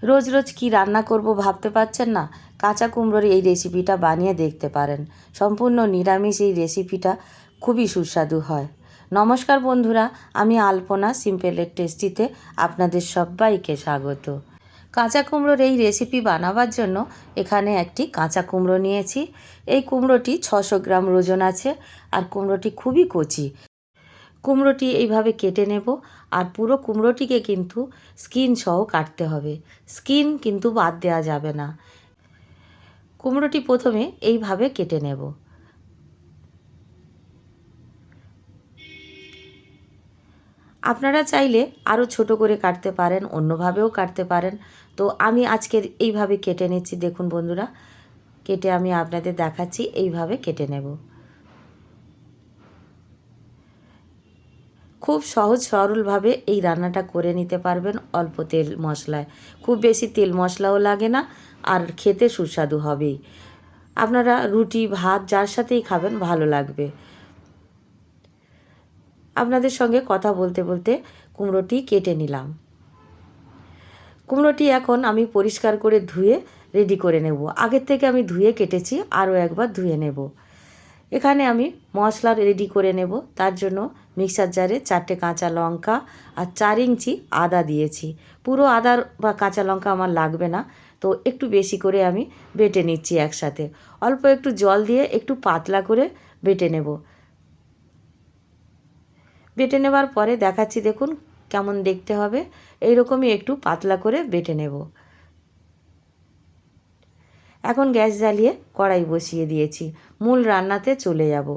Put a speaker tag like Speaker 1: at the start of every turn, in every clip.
Speaker 1: রোজ রোজ কি রান্না করব ভাবতে পারছেন না? কাঁচা কুমড়োর এই রেসিপিটা বানিয়ে দেখতে পারেন। সম্পূর্ণ নিরামিষ এই রেসিপিটা খুবই সুস্বাদু হয়। নমস্কার বন্ধুরা, আমি আলপনা সিম্পল এন্ড টেস্টিতে আপনাদের সবাইকে স্বাগত। কাঁচা কুমড়োর এই রেসিপি বানাবার জন্য এখানে একটি কাঁচা কুমড়ো নিয়েছি। এই কুমড়োটি 600 গ্রাম ওজন আছে আর কুমড়োটি খুবই কচি। কুমড়োটি এইভাবে কেটে নেব আর পুরো কুমড়োটিকে কিন্তু স্কিন সহ কাটতে হবে, স্কিন কিন্তু বাদ দেওয়া যাবে না। কুমড়োটি প্রথমে এইভাবে কেটে নেব। আপনারা চাইলে আরও ছোট করে কাটতে পারেন, অন্যভাবেও কাটতে পারেন। তো আমি আজকের এইভাবে কেটে নিচ্ছি। দেখুন বন্ধুরা, কেটে আমি আপনাদের দেখাচ্ছি। এইভাবে কেটে নেব। খুব সহজ সরলভাবে এই রান্নাটা করে নিতে পারবেন অল্প তেল মশলায়। খুব বেশি তেল মশলাও লাগে না আর খেতে সুস্বাদু হবেই। আপনারা রুটি ভাত যার সাথেই খাবেন ভালো লাগবে। আপনাদের সঙ্গে কথা বলতে বলতে কুমড়োটি কেটে নিলাম। কুমড়োটি এখন আমি পরিষ্কার করে ধুয়ে রেডি করে নেব। আগের থেকে আমি ধুয়ে কেটেছি, আরও একবার ধুয়ে নেব। এখানে আমি মশলা রেডি করে নেব। তার জন্য মিক্সার জারে 4টে কাঁচা লঙ্কা আর 4 ইঞ্চি আদা দিয়েছি। পুরো আদা বা কাঁচা লঙ্কা আমার লাগবে না, তো একটু বেশি করে আমি বেটে নিচ্ছি একসাথে। অল্প একটু জল দিয়ে একটু পাতলা করে বেটে নেব। বেটে নেবার পরে দেখাচ্ছি, দেখুন কেমন দেখতে হবে। এইরকমই একটু পাতলা করে বেটে নেব। এখন গ্যাস জ্বালিয়ে কড়াই বসিয়ে দিয়েছি। মূল রান্নাতে চলে যাব।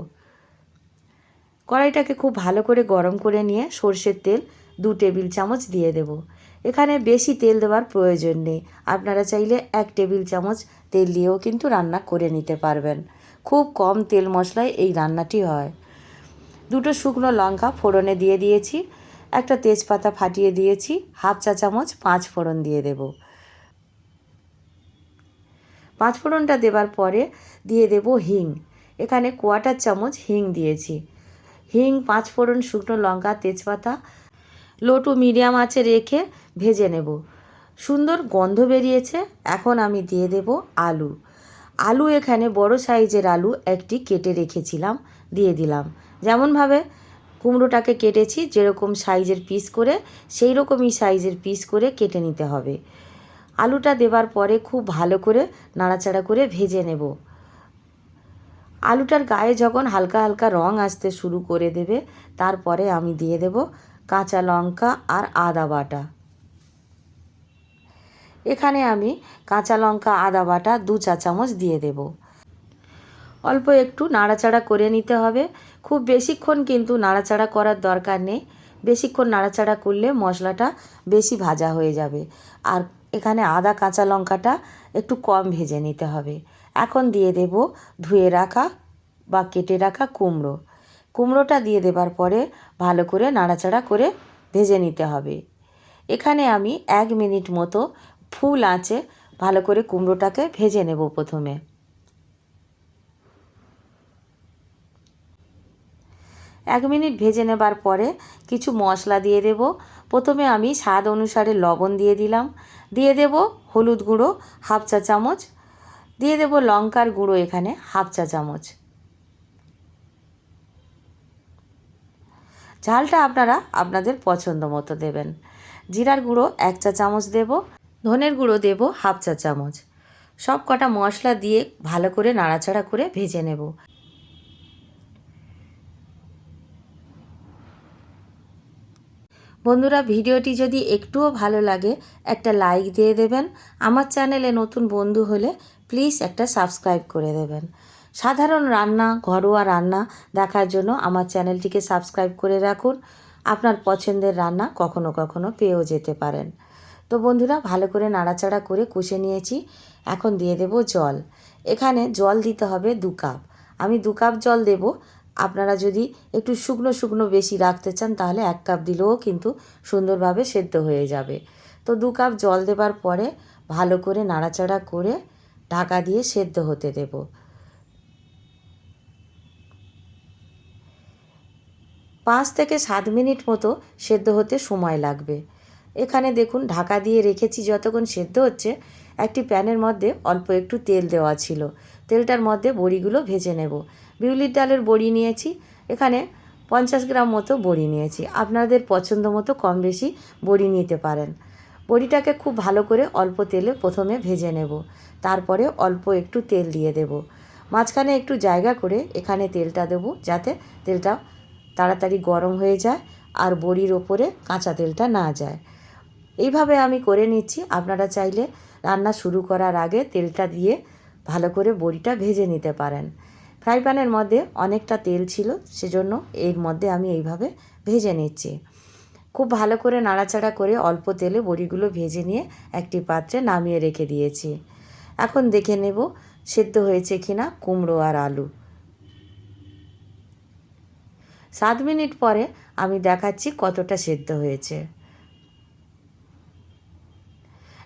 Speaker 1: কড়াইটাকে খুব ভালো করে গরম করে নিয়ে সর্ষের তেল 2 টেবিল চামচ দিয়ে দেব। এখানে বেশি তেল দেওয়ার প্রয়োজন নেই। আপনারা চাইলে 1 টেবিল চামচ তেল দিয়েও কিন্তু রান্না করে নিতে পারবেন। খুব কম তেল মশলায় এই রান্নাটি হয়। 2টো শুকনো লঙ্কা ফোড়নে দিয়ে দিয়েছি। একটা তেজপাতা ফাটিয়ে দিয়েছি। 1/2 চা চামচ 5 ফোড়ন দিয়ে দেব। 5 ফোড়নটা দেবার পরে দিয়ে দেব হিং। এখানে 1/4 চামচ হিং দিয়েছি। হিং, 5 ফোড়ন, শুকনো লঙ্কা, তেজপাতা লো টু মিডিয়াম আঁচে রেখে ভেজে নেব। সুন্দর গন্ধ বেরিয়েছে। এখন আমি দিয়ে দেব আলু। আলু এখানে বড় সাইজের আলু একটি কেটে রেখেছিলাম, দিয়ে দিলাম। যেমনভাবে কুমড়োটাকে কেটেছি, যেরকম সাইজের পিস করে সেই রকমই সাইজের পিস করে কেটে নিতে হবে। আলুটা দেবার পরে খুব ভালো করে নাড়াচাড়া করে ভেজে নেব। আলুটার গায়ে যখন হালকা হালকা রং আসতে শুরু করে দেবে, তারপরে আমি দিয়ে দেব কাঁচা লঙ্কা আর আদা বাটা। এখানে আমি কাঁচা লঙ্কা আদা বাটা 2 চা চামচ দিয়ে দেব। অল্প একটু নাড়াচাড়া করে নিতে হবে। খুব বেশিক্ষণ কিন্তু নাড়াচাড়া করার দরকার নেই। বেশিক্ষণ নাড়াচাড়া করলে মশলাটা বেশি ভাজা হয়ে যাবে। আর এখানে আদা কাঁচা লঙ্কাটা একটু কম ভেজে নিতে হবে। এখন দিয়ে দেব ধুয়ে রাখা বা কেটে রাখা কুমড়ো। কুমড়োটা দিয়ে দেবার পরে ভালো করে নাড়াচাড়া করে ভেজে নিতে হবে। এখানে আমি 1 মিনিট মতো ফুল আঁচে ভালো করে কুমড়োটাকে ভেজে নেব। প্রথমে 1 মিনিট ভেজে নেবার পরে কিছু মশলা দিয়ে দেব। প্রথমে আমি স্বাদ অনুসারে লবণ দিয়ে দিলাম। দিয়ে দেব হলুদ গুঁড়ো 1/2 চা চামচ। দিয়ে দেব লঙ্কার গুঁড়ো এখানে 1/2 চা চামচ। ঝালটা আপনারা আপনাদের পছন্দ মতো দেবেন। জিরার গুঁড়ো 1 চা চামচ দেব। ধনের গুঁড়ো দেব 1/2 চা চামচ। সব কটা মশলা দিয়ে ভালো করে নাড়াচাড়া করে ভেজে নেব। বন্ধুরা, ভিডিওটি যদি একটুও ভালো লাগে একটা লাইক দিয়ে দেবেন। আমার চ্যানেলে নতুন বন্ধু হলে প্লিজ একটা সাবস্ক্রাইব করে দেবেন। সাধারণ রান্না, ঘরোয়া রান্না দেখার জন্য আমার চ্যানেলটিকে সাবস্ক্রাইব করে রাখুন। আপনার পছন্দের রান্না কখনো কখনো পেয়েও যেতে পারেন। তো বন্ধুরা, ভালো করে নাড়াচাড়া করে কষে নিয়েছি। এখন দিয়ে দেব জল। এখানে জল দিতে হবে 2 কাপ। আমি 2 কাপ জল দেব। আপনারা যদি একটু শুকনো শুকনো বেশি রাখতে চান তাহলে 1 কাপ দিলেও কিন্তু সুন্দরভাবে সেদ্ধ হয়ে যাবে। তো 2 কাপ জল দেবার পরে ভালো করে নাড়াচাড়া করে ঢাকা দিয়ে সেদ্ধ হতে দেব। 5 থেকে 7 মিনিট মতো সেদ্ধ হতে সময় লাগবে। এখানে দেখুন ঢাকা দিয়ে রেখেছি যতক্ষণ সেদ্ধ হচ্ছে। একটি প্যানের মধ্যে অল্প একটু তেল দেওয়া ছিল, তেলটার মধ্যে বড়িগুলো ভেজে নেব। বিউলির ডালের বড়ি নিয়েছি, এখানে 50 গ্রাম মতো বড়ি নিয়েছি। আপনাদের পছন্দ মতো কম বেশি বড়ি নিতে পারেন। বড়িটাকে খুব ভালো করে অল্প তেলে প্রথমে ভেজে নেব, তারপরে অল্প একটু তেল দিয়ে দেব। মাঝখানে একটু জায়গা করে এখানে তেলটা দেব, যাতে তেলটা তাড়াতাড়ি গরম হয়ে যায় আর বড়ির ওপরে কাঁচা তেলটা না যায়। এইভাবে আমি করে নিচ্ছি। আপনারা চাইলে রান্না শুরু করার আগে তেলটা দিয়ে ভালো করে বড়িটা ভেজে নিতে পারেন। ফ্রাই প্যানের মধ্যে অনেকটা তেল ছিল, সেজন্য এর মধ্যে আমি এইভাবে ভেজে নিচ্ছি। খুব ভালো করে নাড়াচাড়া করে অল্প তেলে বড়িগুলো ভেজে নিয়ে একটি পাত্রে নামিয়ে রেখে দিয়েছি। এখন দেখে নেব সেদ্ধ হয়েছে কিনা কুমড়ো আর আলু। 7 মিনিট পরে আমি দেখাচ্ছি কতটা সেদ্ধ হয়েছে।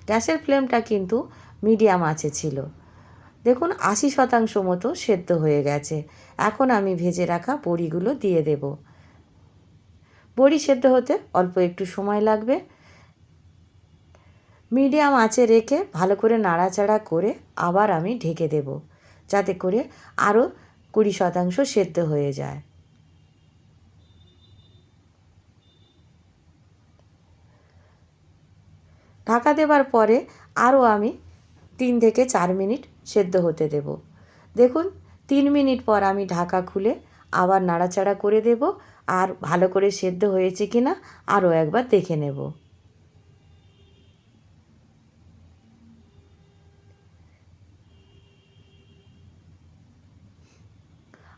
Speaker 1: গ্যাসের ফ্লেমটা কিন্তু মিডিয়াম আঁচে ছিল। দেখুন 80% মতো সেদ্ধ হয়ে গেছে। এখন আমি ভেজে রাখা বড়িগুলো দিয়ে দেব। বড়ি সেদ্ধ হতে অল্প একটু সময় লাগবে। মিডিয়াম আঁচে রেখে ভালো করে নাড়াচাড়া করে আবার আমি ঢেকে দেব, যাতে করে আরও 20% সেদ্ধ হয়ে যায়। ঢাকা দেওয়ার পরে আরও আমি 3 থেকে 4 মিনিট সেদ্ধ হতে দেব। দেখুন 3 মিনিট পর আমি ঢাকা খুলে আবার নাড়াচাড়া করে দেব, আর ভালো করে সেদ্ধ হয়েছে কিনা আরও একবার দেখে নেব।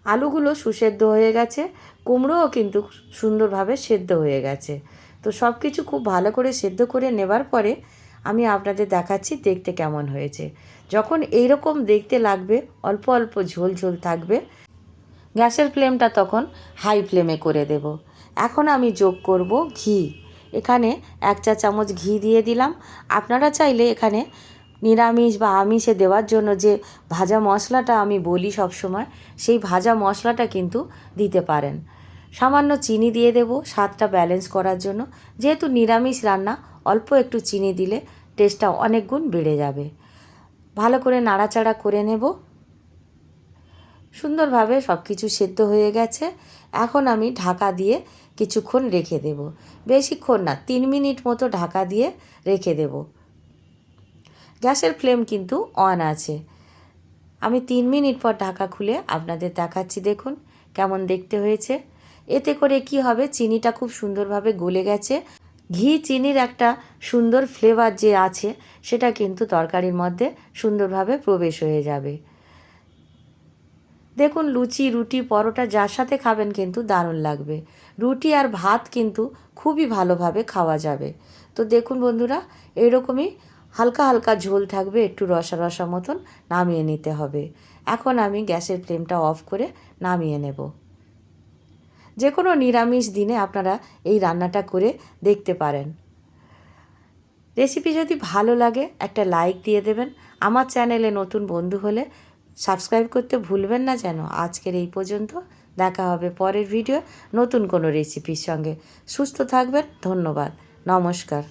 Speaker 1: আলুগুলো সুসেদ্ধ হয়ে গেছে, কুমড়োও কিন্তু সুন্দরভাবে সেদ্ধ হয়ে গেছে। তো সব কিছু খুব ভালো করে সেদ্ধ করে নেবার পরে আমি আপনাদের দেখাচ্ছি দেখতে কেমন হয়েছে। যখন এইরকম দেখতে লাগবে, অল্প অল্প ঝোল ঝোল থাকবে, গ্যাসের ফ্লেমটা তখন হাই ফ্লেমে করে দেব। এখন আমি যোগ করব ঘি। এখানে 1 চা চামচ ঘি দিয়ে দিলাম। আপনারা চাইলে এখানে নিরামিষ বা আমিষে দেওয়ার জন্য যে ভাজা মশলাটা আমি বলি সব সময়, সেই ভাজা মশলাটা কিন্তু দিতে পারেন। সামান্য চিনি দিয়ে দেব স্বাদটা ব্যালেন্স করার জন্য। যেহেতু নিরামিষ রান্না, অল্প একটু চিনি দিলে টেস্টটা অনেক গুণ বেড়ে যাবে। ভালো করে নাড়াচাড়া করে নেব। সুন্দরভাবে সব কিছু সেদ্ধ হয়ে গেছে। এখন আমি ঢাকা দিয়ে কিছুক্ষণ রেখে দেব। বেশিক্ষণ না, 3 মিনিট মতো ঢাকা দিয়ে রেখে দেব। গ্যাসের ফ্লেম কিন্তু অন আছে। আমি 3 মিনিট পর ঢাকা খুলে আপনাদের দেখাচ্ছি, দেখুন কেমন দেখতে হয়েছে। এতে করে কি হবে, চিনিটা খুব সুন্দরভাবে গলে গেছে। ঘি চিনির একটা সুন্দর ফ্লেভার যে আছে, সেটা কিন্তু তরকারির মধ্যে সুন্দরভাবে প্রবেশ হয়ে যাবে। দেখুন লুচি, রুটি, পরোটা যার সাথে খাবেন কিন্তু দারুণ লাগবে। রুটি আর ভাত কিন্তু খুবই ভালোভাবে খাওয়া যাবে। তো দেখুন বন্ধুরা, এরকমই হালকা হালকা ঝোল থাকবে, একটু রসা রসা মতন নামিয়ে নিতে হবে। এখন আমি গ্যাসের ফ্লেমটা অফ করে নামিয়ে নেব। যে কোনো নিরামিষ দিনে আপনারা এই রান্নাটা করে দেখতে পারেন। রেসিপি যদি ভালো লাগে একটা লাইক দিয়ে দেবেন। আমার চ্যানেলে নতুন বন্ধু হলে সাবস্ক্রাইব করতে ভুলবেন না যেন। আজকের এই পর্যন্ত, দেখা হবে পরের ভিডিও নতুন কোনো রেসিপির সঙ্গে। সুস্থ থাকবেন, ধন্যবাদ, নমস্কার।